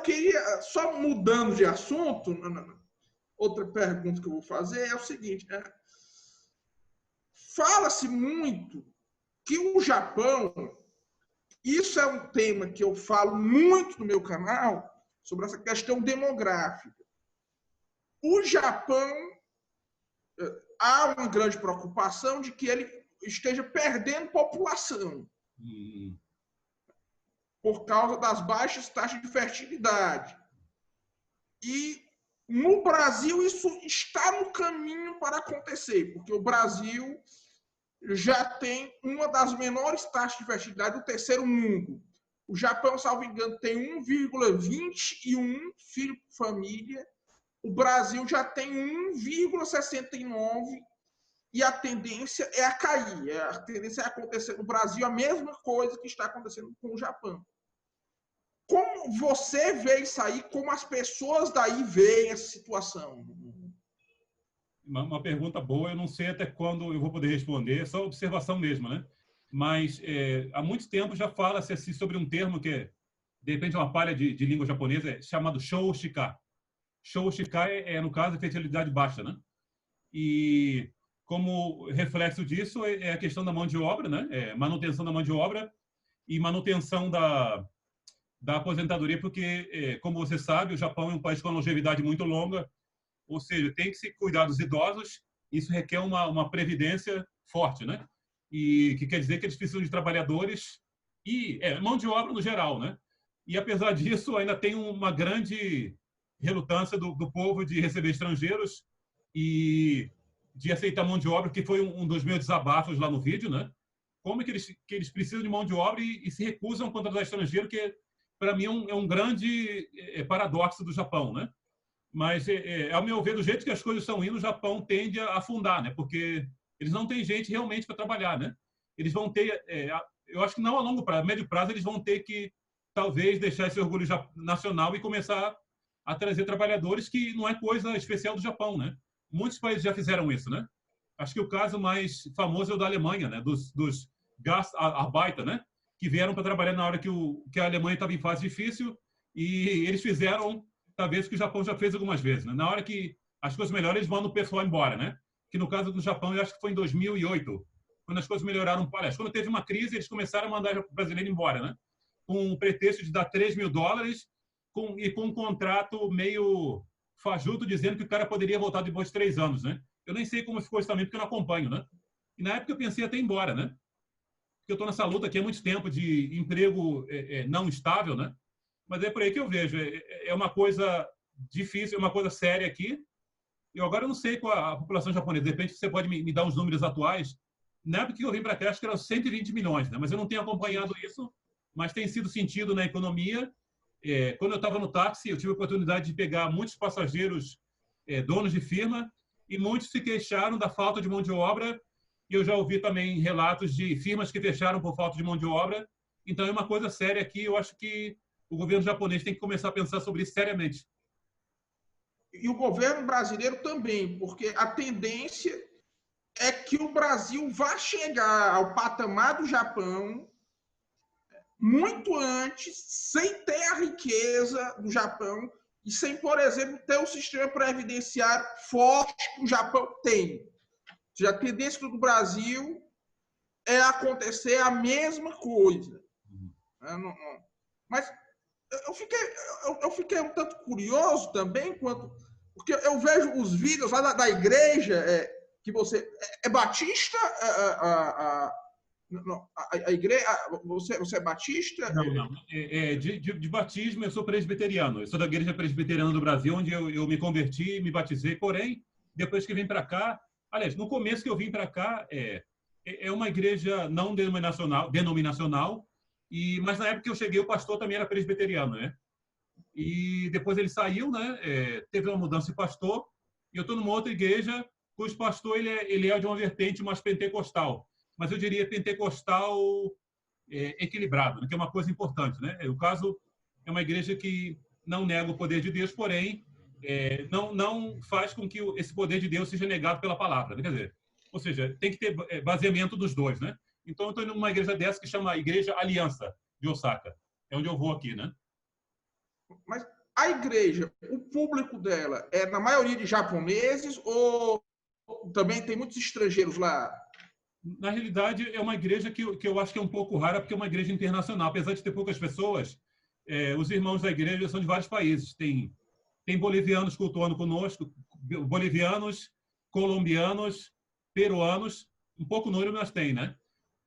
queria, só mudando de assunto, outra pergunta que eu vou fazer é o seguinte: fala-se muito que o Japão, isso é um tema que eu falo muito no meu canal, sobre essa questão demográfica. O Japão, há uma grande preocupação de que ele esteja perdendo população por causa das baixas taxas de fertilidade. E no Brasil isso está no caminho para acontecer, porque o Brasil já tem uma das menores taxas de fertilidade do terceiro mundo. O Japão, salvo engano, tem 1,21 filho por família. O Brasil já tem 1,69 e a tendência é a cair. A tendência é acontecer no Brasil a mesma coisa que está acontecendo com o Japão. Como você vê isso aí? Como as pessoas daí veem essa situação? Uma pergunta boa, eu não sei até quando eu vou poder responder, é só observação mesmo, né? Mas há muito tempo já fala-se assim, sobre um termo que, de repente, é uma palha de língua japonesa, chamado shou-shika. Shou-shika no caso, a fertilidade baixa, né? E como reflexo disso é a questão da mão de obra, né? Manutenção da mão de obra e manutenção da aposentadoria, porque, como você sabe, o Japão é um país com uma longevidade muito longa, ou seja, tem que se cuidar dos idosos, isso requer uma previdência forte, né? E que quer dizer que eles precisam de trabalhadores e mão de obra no geral, né? E apesar disso, ainda tem uma grande relutância do povo de receber estrangeiros e de aceitar mão de obra, que foi um dos meus desabafos lá no vídeo, né? Como é que eles precisam de mão de obra e se recusam a contratar estrangeiro, que para mim é um grande paradoxo do Japão, né? Mas, ao meu ver, do jeito que as coisas estão indo, o Japão tende a afundar, né? Porque eles não têm gente realmente para trabalhar, né? Eles vão ter, eu acho que não a longo prazo, a médio prazo, eles vão ter que, talvez, deixar esse orgulho nacional e começar a trazer trabalhadores, que não é coisa especial do Japão, né? Muitos países já fizeram isso, né? Acho que o caso mais famoso é o da Alemanha, né? Dos Gastarbeiter, né? Que vieram para trabalhar na hora que a Alemanha estava em fase difícil, e eles fizeram talvez que o Japão já fez algumas vezes, né? Na hora que as coisas melhoram, eles mandam o pessoal embora, né? Que no caso do Japão, eu acho que foi em 2008, quando as coisas melhoraram. Aliás, quando teve uma crise, eles começaram a mandar o brasileiro embora, né? Com o pretexto de dar $3.000 e com um contrato meio fajuto, dizendo que o cara poderia voltar depois de 3 anos, né? Eu nem sei como ficou isso também, porque eu não acompanho, né? E na época eu pensei até ir embora, né? Porque eu estou nessa luta aqui há muito tempo de emprego não estável, né? Mas é por aí que eu vejo. É uma coisa difícil, é uma coisa séria aqui. Eu agora não sei qual a população japonesa. De repente, você pode me dar uns números atuais. Na época que eu vim para cá, acho que eram 120 milhões, né? Mas eu não tenho acompanhado isso. Mas tem sido sentido na economia. Quando eu estava no táxi, eu tive a oportunidade de pegar muitos passageiros donos de firma, e muitos se queixaram da falta de mão de obra. E eu já ouvi também relatos de firmas que fecharam por falta de mão de obra. Então, é uma coisa séria aqui. Eu acho que o governo japonês tem que começar a pensar sobre isso seriamente. E o governo brasileiro também, porque a tendência é que o Brasil vá chegar ao patamar do Japão muito antes, sem ter a riqueza do Japão e sem, por exemplo, ter um sistema previdenciário forte que o Japão tem. A tendência do Brasil é acontecer a mesma coisa. Mas eu fiquei um tanto curioso também, porque eu vejo os vídeos lá da igreja, que você é batista, a igreja, você é batista? Não, não. De batismo, eu sou presbiteriano. Eu sou da Igreja Presbiteriana do Brasil, onde eu me converti, me batizei. Porém, depois que vim para cá, aliás, no começo que eu vim para cá, é uma igreja não denominacional, mas na época que eu cheguei, o pastor também era presbiteriano, né? E depois ele saiu, né? Teve uma mudança de pastor, e eu estou numa outra igreja, cujo pastor ele é de uma vertente mais pentecostal, mas eu diria pentecostal equilibrado, né? Que é uma coisa importante, né? O caso é uma igreja que não nega o poder de Deus, porém não faz com que esse poder de Deus seja negado pela palavra, né? Quer dizer, ou seja, tem que ter baseamento dos dois, né? Então eu estou indo numa igreja dessa que chama Igreja Aliança de Osaka, é onde eu vou aqui, né? Mas a igreja, o público dela é na maioria de japoneses ou também tem muitos estrangeiros lá? Na realidade, é uma igreja que eu acho que é um pouco rara, porque é uma igreja internacional. Apesar de ter poucas pessoas, os irmãos da igreja são de vários países. Tem bolivianos cultuando conosco, bolivianos, colombianos, peruanos, um pouco número, mas tem, né?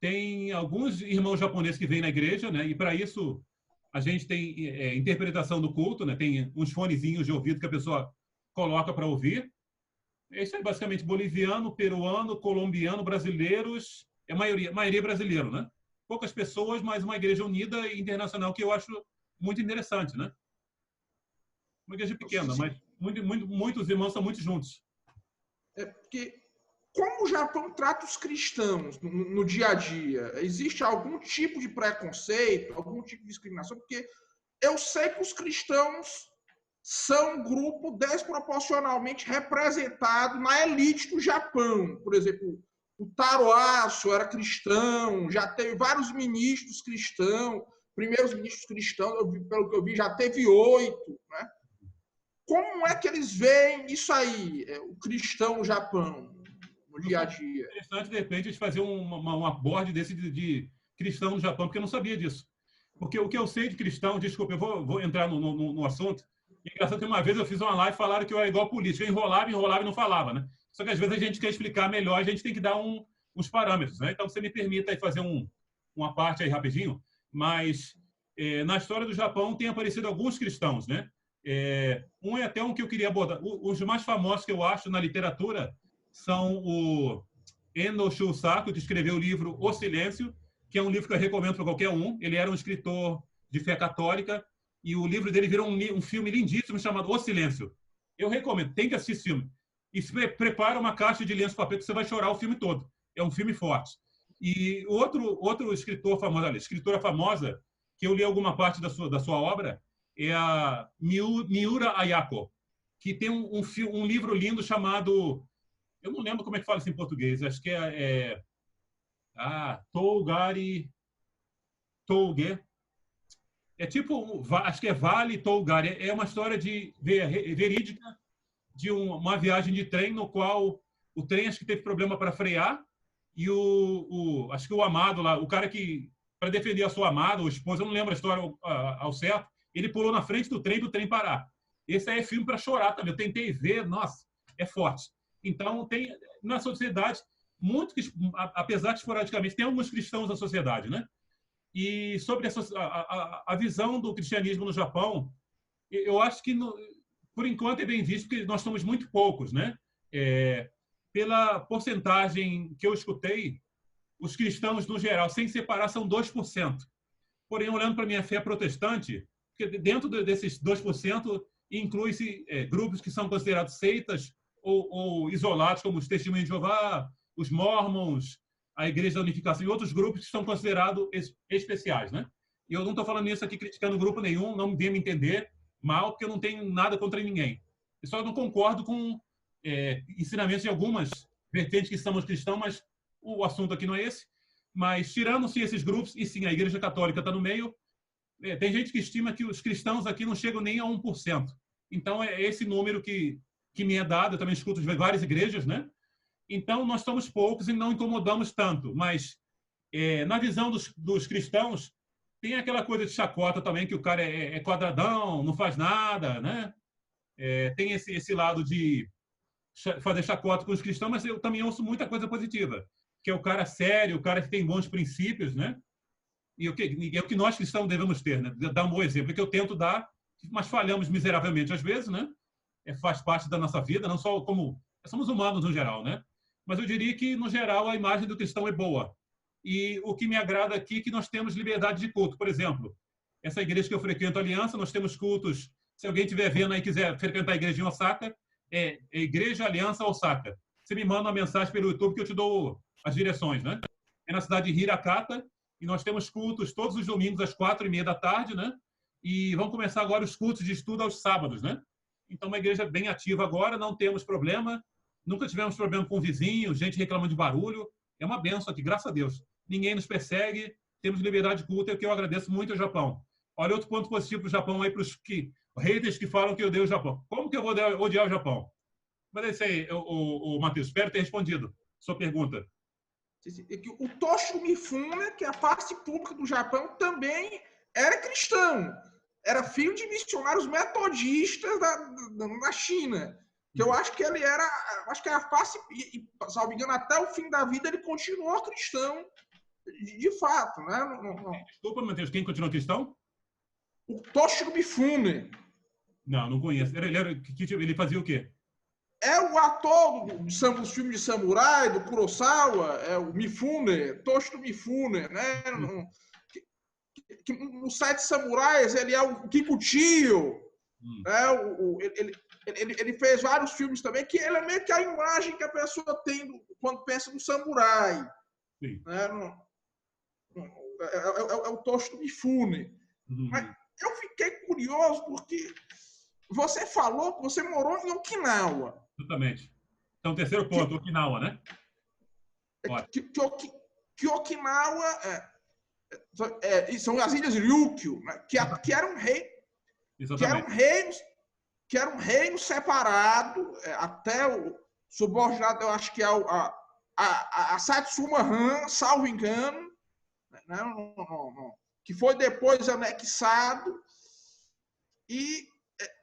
Tem alguns irmãos japoneses que vêm na igreja, né? E para isso a gente tem interpretação do culto, né? Tem uns fonezinhos de ouvido que a pessoa coloca para ouvir. É isso aí, basicamente, boliviano, peruano, colombiano, brasileiros, é a maioria brasileiro, né? Poucas pessoas, mas uma igreja unida e internacional que eu acho muito interessante, né? Uma igreja pequena, mas muitos irmãos são muito juntos. É porque como o Japão trata os cristãos no dia a dia? Existe algum tipo de preconceito, algum tipo de discriminação? Porque eu sei que os cristãos são um grupo desproporcionalmente representado na elite do Japão. Por exemplo, o Taro Aso era cristão, já teve vários ministros cristãos, primeiros ministros cristãos, pelo que eu vi, já teve 8. Né? Como é que eles veem isso aí, o cristão no Japão, no dia a dia? É interessante, de repente, a gente fazer um aborde desse de cristão no Japão, porque eu não sabia disso. Porque o que eu sei de cristão, desculpa, eu vou entrar no assunto. É engraçado que uma vez eu fiz uma live e falaram que eu era igual político. Eu enrolava e não falava, né? Só que às vezes a gente quer explicar melhor, a gente tem que dar uns parâmetros, né? Então, você me permita aí fazer uma parte aí rapidinho, mas na história do Japão tem aparecido alguns cristãos, né? Um é até um que eu queria abordar. Os mais famosos que eu acho na literatura são o Endo Shusaku, que escreveu o livro O Silêncio, que é um livro que eu recomendo para qualquer um. Ele era um escritor de fé católica e o livro dele virou um filme lindíssimo chamado O Silêncio. Eu recomendo, tem que assistir esse filme. E prepara uma caixa de lenço papel que você vai chorar o filme todo. É um filme forte. E outro escritor famoso, escritora famosa, que eu li alguma parte da sua obra, é a Miura Ayako, que tem um livro lindo chamado... Eu não lembro como é que fala isso em português. Acho que Tougari Touge. É tipo, acho que é Vale Tougari. É uma história verídica de uma viagem de trem no qual o trem acho que teve problema para frear e acho que o amado lá, o cara que, para defender a sua amada ou esposa, eu não lembro a história ao certo, ele pulou na frente do trem parar. Esse aí é filme para chorar também. Eu tentei ver, nossa, é forte. Então, tem na sociedade, apesar de esporadicamente, tem alguns cristãos na sociedade, né? E sobre a visão do cristianismo no Japão, eu acho que, por enquanto, é bem visto, porque nós somos muito poucos, né? Pela porcentagem que eu escutei, os cristãos, no geral, sem separar, são 2%. Porém, olhando para a minha fé protestante, porque dentro desses 2% inclui-se grupos que são considerados seitas ou isolados, como os Testemunhos de Jeová, os Mormons, a Igreja da Unificação e outros grupos que são considerados especiais, né? E eu não estou falando isso aqui criticando grupo nenhum, não me me entender mal, porque eu não tenho nada contra ninguém. Eu só não concordo com ensinamentos de algumas vertentes que somos cristãos, mas o assunto aqui não é esse. Mas, tirando-se esses grupos, e sim, a Igreja Católica está no meio, tem gente que estima que os cristãos aqui não chegam nem a 1%. Então, é esse número que me é dado. Eu também escuto de várias igrejas, né? Então, nós somos poucos e não incomodamos tanto. Mas, na visão dos cristãos, tem aquela coisa de chacota também, que o cara é quadradão, não faz nada, né? Tem esse lado de fazer chacota com os cristãos, mas eu também ouço muita coisa positiva, que é o cara sério, o cara que tem bons princípios, né? E é o que nós cristãos devemos ter, né? Dar um bom exemplo, que eu tento dar, mas falhamos miseravelmente às vezes, né? Faz parte da nossa vida, não só como... Somos humanos no geral, né? Mas eu diria que, no geral, a imagem do cristão é boa. E o que me agrada aqui é que nós temos liberdade de culto. Por exemplo, essa igreja que eu frequento, a Aliança, nós temos cultos. Se alguém estiver vendo aí e quiser frequentar a igreja em Osaka, é Igreja Aliança Osaka. Você me manda uma mensagem pelo YouTube que eu te dou as direções, né? É na cidade de Hirakata, e nós temos cultos todos os domingos às 4h30 da tarde, né? E vão começar agora os cultos de estudo aos sábados, né? Então, uma igreja bem ativa agora, não temos problema, nunca tivemos problema com o vizinho, gente reclamando de barulho. É uma benção aqui, graças a Deus. Ninguém nos persegue, temos liberdade de culto, é o que eu agradeço muito ao Japão. Olha outro ponto positivo para o Japão aí, para os haters que falam que eu odeio o Japão. Como que eu vou odiar o Japão? Mas é isso aí, o Matheus. Espero ter respondido sua pergunta. O Toshio Mifune, que é a face pública do Japão, também era cristão. Era filho de missionários metodistas da China. Que eu acho que ele era, acho que a face, salvo engano, até o fim da vida ele continuou cristão, de fato, né? Desculpa, Matheus, quem continuou cristão? O Toshio Mifune. Não conheço. Ele fazia o quê? É o ator dos filmes de samurai, do Kurosawa, é o Mifune, Toshio Mifune, né? Nos Sete Samurais, ele é o Kikuchiyo. Ele fez vários filmes também, que ele é meio que a imagem que a pessoa tem quando pensa no samurai. Sim. Né? É o Toshio Mifune. Mas eu fiquei curioso porque você falou que você morou em Okinawa. Exatamente. Então, terceiro ponto, Okinawa, né? Que Okinawa são as ilhas Ryukyu, né? que era um rei, que era um reino separado, até o subordinado, eu acho que é a Satsuma Han, salvo engano, né? Que foi depois anexado, e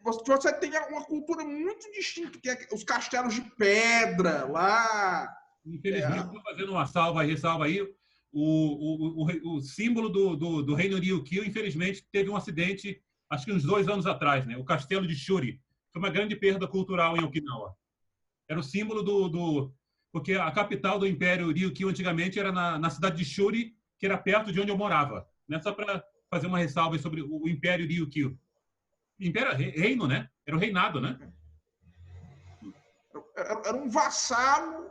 você tem uma cultura muito distinta, que é os castelos de pedra lá. Infelizmente, estou fazendo uma ressalva aí. O símbolo do reino Ryukyu, infelizmente, teve um acidente, acho que uns 2 anos atrás, né? O castelo de Shuri. Foi uma grande perda cultural em Okinawa. Era o símbolo porque a capital do Império Ryukyu antigamente era na cidade de Shuri, que era perto de onde eu morava. Né? Só para fazer uma ressalva sobre o Império Ryukyu. Império, reino, né? Era o reinado, né? Era um vassalo,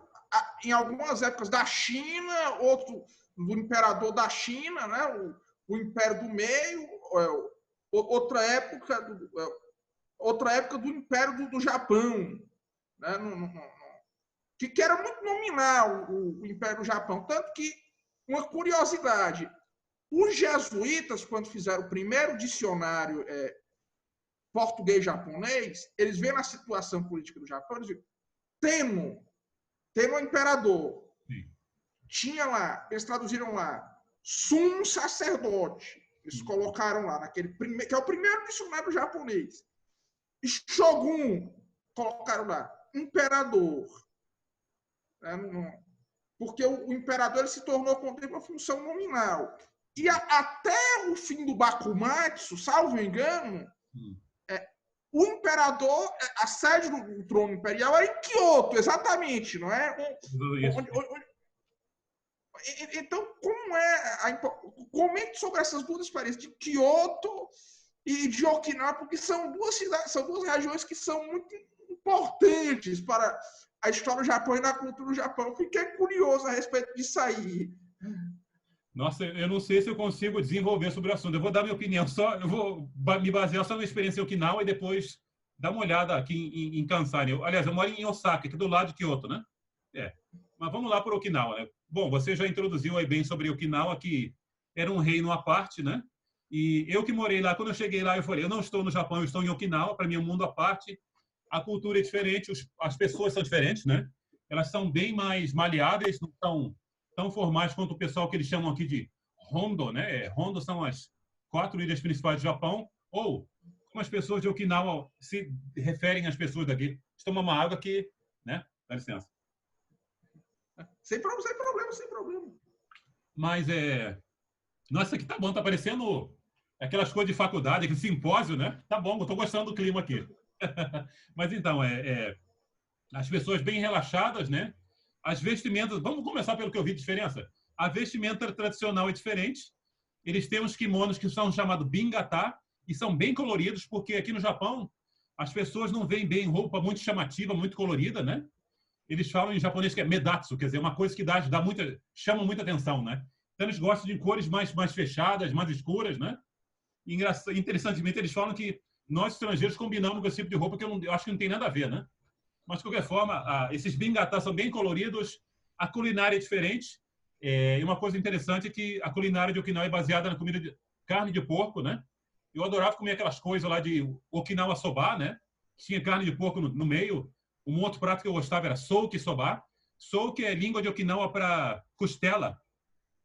em algumas épocas, da China, outro do imperador da China, né? O Império do Meio, outra época do Império do Japão, né? Que era muito nominal o Império do Japão. Tanto que, uma curiosidade, os jesuítas, quando fizeram o primeiro dicionário português-japonês, eles veem a situação política do Japão, eles dizem, tendo um imperador, tinha lá, eles traduziram lá, sumo sacerdote, eles colocaram lá, que é o primeiro dicionário japonês, e shogun, colocaram lá, imperador, porque o imperador ele se tornou com o tempo uma função nominal. E até o fim do Bakumatsu, salvo engano, o imperador, a sede do trono imperial era em Kyoto, exatamente, não é? Então, comente sobre essas duas experiências, de Kyoto e de Okinawa, porque são duas regiões que são muito importantes para a história do Japão e na cultura do Japão. Eu fiquei curioso a respeito disso aí. Nossa, eu não sei se eu consigo desenvolver sobre o assunto. Eu vou dar minha opinião eu vou me basear só na experiência em Okinawa e depois dar uma olhada aqui em Kansai. Aliás, eu moro em Osaka, aqui do lado de Kyoto, né? Mas vamos lá por Okinawa, né? Bom, você já introduziu aí bem sobre Okinawa, que era um reino à parte, né? E eu que morei lá, quando eu cheguei lá, eu falei, eu não estou no Japão, eu estou em Okinawa, para mim é um mundo à parte. A cultura é diferente, as pessoas são diferentes, né? Elas são bem mais maleáveis, não são tão formais quanto o pessoal que eles chamam aqui de Hondo, né? Hondo são as 4 ilhas principais do Japão, ou como as pessoas de Okinawa se referem às pessoas daqui. Deixa eu tomar uma água aqui, né? Dá licença. Sem problema. Mas nossa, aqui tá bom, tá parecendo aquelas coisas de faculdade, aquele simpósio, né? Tá bom, eu tô gostando do clima aqui. Mas então, as pessoas bem relaxadas, né? As vestimentas, vamos começar pelo que eu vi de diferença. A vestimenta tradicional é diferente. Eles têm uns kimonos que são chamados bingata e são bem coloridos, porque aqui no Japão as pessoas não veem bem roupa muito chamativa, muito colorida, né? Eles falam em japonês que é medatsu, quer dizer, uma coisa que chama muita atenção, né? Então eles gostam de cores mais fechadas, mais escuras, né? E interessantemente eles falam que nós estrangeiros combinamos com esse tipo de roupa que eu acho que não tem nada a ver, né? Mas, de qualquer forma, esses bingatás são bem coloridos, a culinária é diferente. E uma coisa interessante é que a culinária de Okinawa é baseada na comida de carne de porco, né? Eu adorava comer aquelas coisas lá de Okinawa soba, né? Tinha carne de porco no meio. Um outro prato que eu gostava era souk soba. Souk é língua de Okinawa para costela,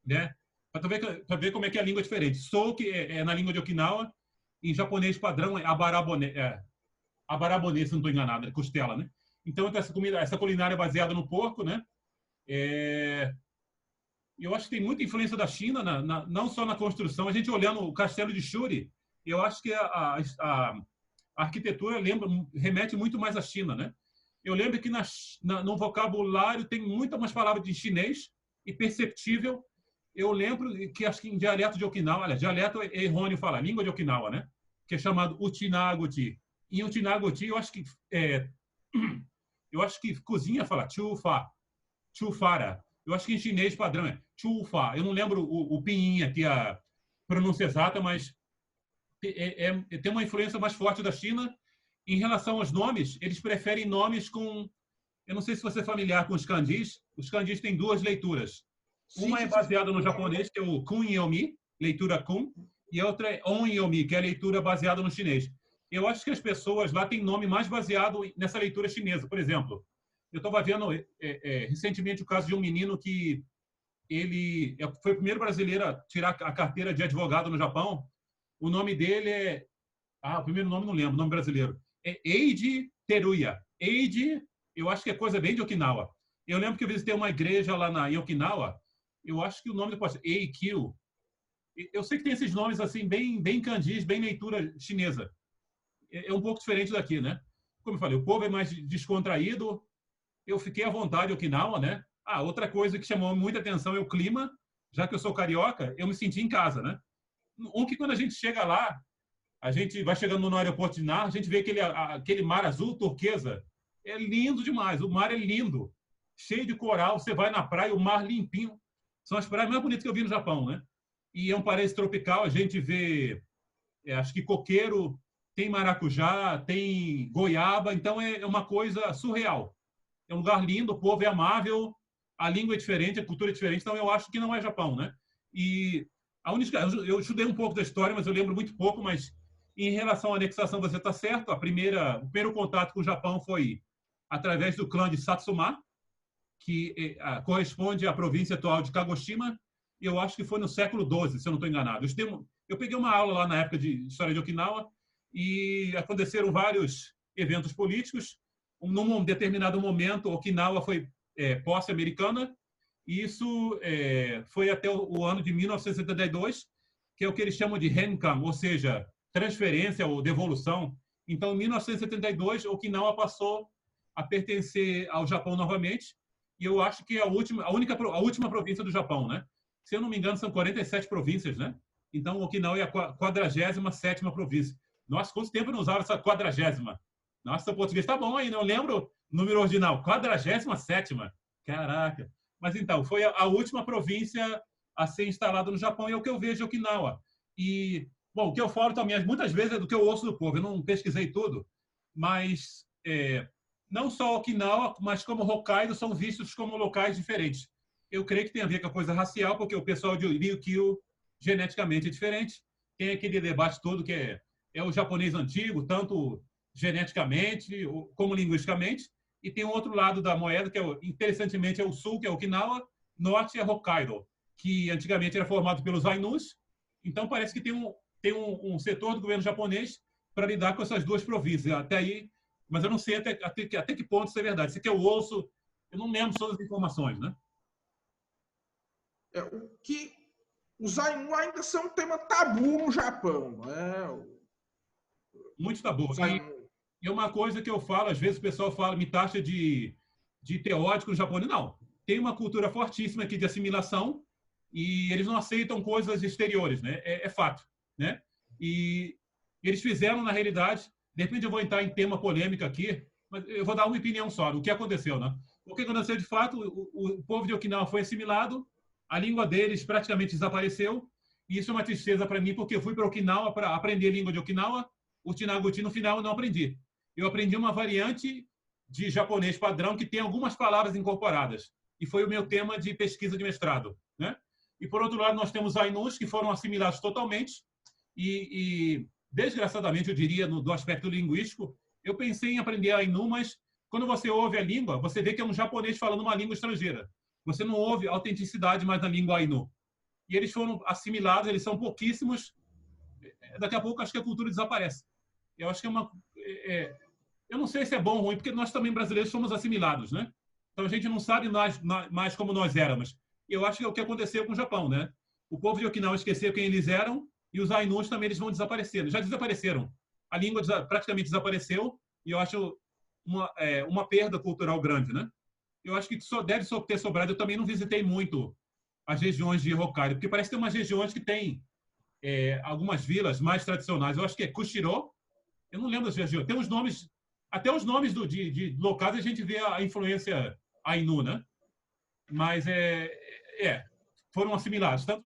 né? Para ver como é que é a língua diferente. Souk é na língua de Okinawa. Em japonês padrão é abarabone, abarabone, se não estou enganado, é costela, né? Então essa comida, essa culinária é baseada no porco, né? Eu acho que tem muita influência da China, não só na construção. A gente olhando o Castelo de Shuri, eu acho que a arquitetura remete muito mais à China, né? Eu lembro que no vocabulário tem muitas mais palavras de chinês e perceptível. Eu lembro que acho que em dialeto de Okinawa, olha, dialeto é errôneo falar, língua de Okinawa, né? Que é chamado Uchinaguti. Em Uchinaguti, eu acho que cozinha fala chufa, chufara. Eu acho que em chinês padrão é chufa. Eu não lembro o pinyin aqui, a pronúncia exata, mas tem uma influência mais forte da China. Em relação aos nomes, eles preferem nomes com... Eu não sei se você é familiar com os kanjis. Os kanjis têm duas leituras. Uma é baseada no japonês, que é o kun yomi, leitura kun, e a outra é on yomi, que é a leitura baseada no chinês. Eu acho que as pessoas lá têm nome mais baseado nessa leitura chinesa. Por exemplo, eu estava vendo recentemente o caso de um menino que ele foi o primeiro brasileiro a tirar a carteira de advogado no Japão. O nome dele é... o primeiro nome não lembro, o nome brasileiro. É Eiji Teruya. Eiji, eu acho que é coisa bem de Okinawa. Eu lembro que eu visitei uma igreja lá em Okinawa. Eu acho que o nome depois é Eikyu. Eu sei que tem esses nomes assim bem kanjis, bem leitura chinesa. É um pouco diferente daqui, né? Como eu falei, o povo é mais descontraído. Eu fiquei à vontade em Okinawa, né? Outra coisa que chamou muita atenção é o clima. Já que eu sou carioca, eu me senti em casa, né? Que quando a gente chega lá, a gente vai chegando no aeroporto de Nara, a gente vê aquele mar azul turquesa. É lindo demais. O mar é lindo. Cheio de coral. Você vai na praia, o mar limpinho. São as praias mais bonitas que eu vi no Japão, né? E é um paraíso tropical. A gente vê, acho que coqueiro, tem maracujá, tem goiaba. Então é uma coisa surreal. É um lugar lindo, o povo é amável, a língua é diferente, a cultura é diferente. Então eu acho que não é Japão, né? E eu estudei um pouco da história, mas eu lembro muito pouco. Mas em relação à anexação, você está certo. O primeiro contato com o Japão foi através do clã de Satsuma, que corresponde à província atual de Kagoshima. E eu acho que foi no século XII, se eu não estou enganado. Eu peguei uma aula lá na época de história de Okinawa e aconteceram vários eventos políticos. Num determinado momento, Okinawa foi posse americana. E isso foi até o ano de 1972, que é o que eles chamam de Renkan, ou seja, transferência ou devolução. Então, em 1972, Okinawa passou a pertencer ao Japão novamente. E eu acho que é a última província do Japão, né? Se eu não me engano, são 47 províncias, né? Então, Okinawa é a 47ª província. Nossa, quanto tempo eu não usava essa 40ª? Nossa, o português tá bom ainda. Eu lembro o número ordinal, 47ª. Caraca. Mas então, foi a última província a ser instalada no Japão, e é o que eu vejo em Okinawa. E, bom, o que eu falo também, muitas vezes, é do que eu ouço do povo. Eu não pesquisei tudo, mas não só Okinawa, mas como Hokkaido, são vistos como locais diferentes. Eu creio que tem a ver com a coisa racial, porque o pessoal de Ryukyu geneticamente é diferente. Tem aquele debate todo que é o japonês antigo, tanto geneticamente como linguisticamente. E tem um outro lado da moeda, que interessantemente é o sul, que é Okinawa, norte é Hokkaido, que antigamente era formado pelos Ainus. Então parece que tem um setor do governo japonês para lidar com essas duas províncias. Até aí, mas eu não sei até que ponto isso é verdade. Isso que eu ouço, eu não lembro todas as informações, né? Os Ainu ainda são um tema tabu no Japão, né? Muito tabu. E é uma coisa que eu falo, às vezes o pessoal fala, me taxa de teórico no japonês. Não, tem uma cultura fortíssima aqui de assimilação e eles não aceitam coisas exteriores, né? É fato, né? E eles fizeram, na realidade, de repente eu vou entrar em tema polêmico aqui, mas eu vou dar uma opinião só do que aconteceu, né? O que aconteceu de fato, o povo de Okinawa foi assimilado, a língua deles praticamente desapareceu, e isso é uma tristeza para mim, porque eu fui para Okinawa para aprender a língua de Okinawa, o Chinaguchi no final eu não aprendi. Eu aprendi uma variante de japonês padrão que tem algumas palavras incorporadas, e foi o meu tema de pesquisa de mestrado, né? E por outro lado nós temos Ainus que foram assimilados totalmente, e desgraçadamente, eu diria, do aspecto linguístico, eu pensei em aprender Ainu, mas quando você ouve a língua, você vê que é um japonês falando uma língua estrangeira. Você não ouve autenticidade mais na língua Ainu. E eles foram assimilados, eles são pouquíssimos. Daqui a pouco, acho que a cultura desaparece. Eu acho que eu não sei se é bom ou ruim, porque nós também, brasileiros, somos assimilados, né? Então, a gente não sabe mais como nós éramos. E eu acho que é o que aconteceu com o Japão, né? O povo de Okinawa esqueceu quem eles eram e os Ainus também eles vão desaparecendo. Já desapareceram. A língua praticamente desapareceu e eu acho uma perda cultural grande, né? Eu acho que só deve ter sobrado. Eu também não visitei muito as regiões de Hokkaido, porque parece que tem umas regiões que tem algumas vilas mais tradicionais. Eu acho que é Kushiro. Eu não lembro das regiões. Tem os nomes, até os nomes de locais a gente vê a influência Ainu, né? Mas foram assimilados. Tanto